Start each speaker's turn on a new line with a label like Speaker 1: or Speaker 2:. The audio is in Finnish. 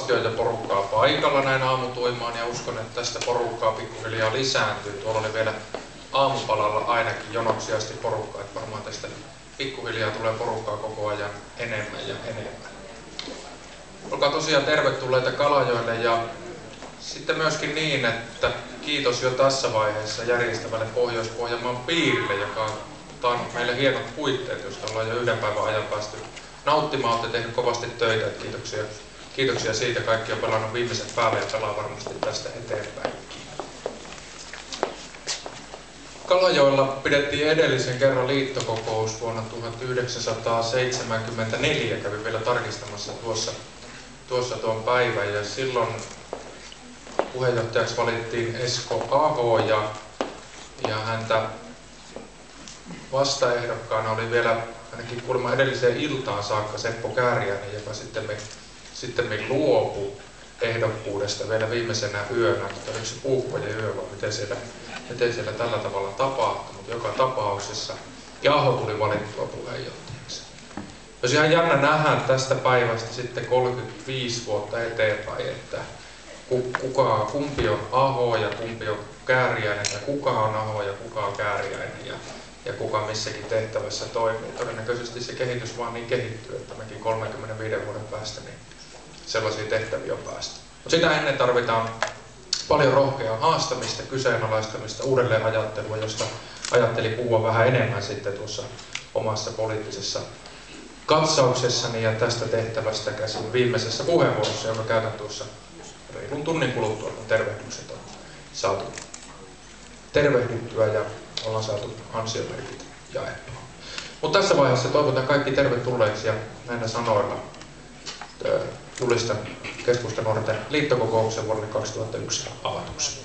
Speaker 1: Mukavasti on jo porukkaa paikalla näin aamutuimaan ja uskon, että tästä porukkaa pikkuhiljaa lisääntyy. Tuolla oli vielä aamupalalla ainakin jonoksi asti porukkaa, että varmaan tästä pikkuhiljaa tulee porukkaa koko ajan enemmän ja enemmän. Olkaa tosiaan tervetulleita Kalajoelle ja sitten myöskin niin, että kiitos jo tässä vaiheessa järjestävälle Pohjois-Pohjanmaan piirille, joka on taannut meille hienot puitteet, joista ollaan jo yhden päivän ajan päästy nauttimaan. Olette tehneet kovasti töitä, että kiitoksia siitä. Kaikki on pelannut viimeiset päälle ja pelaa varmasti tästä eteenpäin. Kalajoella pidettiin edellisen kerran liittokokous vuonna 1974, kävin vielä tarkistamassa tuossa tuon päivän, ja silloin puheenjohtajaksi valittiin Esko Aho ja häntä vastaehdokkaana oli vielä ainakin kuulemma edelliseen iltaan saakka Seppo Kääriäinen, joka sitten luopui ehdokkuudesta vielä viimeisenä yönä, mutta oliko se puukkojen yö vai miten siellä tällä tavalla tapahtui, mutta joka tapauksessa Aho tuli valittua puheenjohtajaksi. Jos ihan jännä nähdään tästä päivästä sitten 35 vuotta eteenpäin, että kumpi on Aho ja kumpi on Kääriäinen, ja kuka on Aho ja kuka on Kääriäinen ja kuka missäkin tehtävässä toimii. Todennäköisesti se kehitys vaan niin kehittyy, että mekin 35 vuoden päästä niin sellaisia tehtäviä on päästä. Mutta sitä ennen tarvitaan paljon rohkeaa haastamista, kyseenalaistamista, uudelleenajattelua, josta ajattelin puhua vähän enemmän sitten tuossa omassa poliittisessa katsauksessani ja tästä tehtävästä käsin viimeisessä puheenvuorossa, jonka käytän tuossa reilun tunnin kuluttua, kun tervehdykset on saatu tervehdyttyä ja ollaan saatu ansiomerkit jaettua. Mutta tässä vaiheessa toivotan kaikki tervetulleeksi ja näillä sanoilla julistan Keskustanuorten liittokokouksen vuodelle 2001 avatuksi.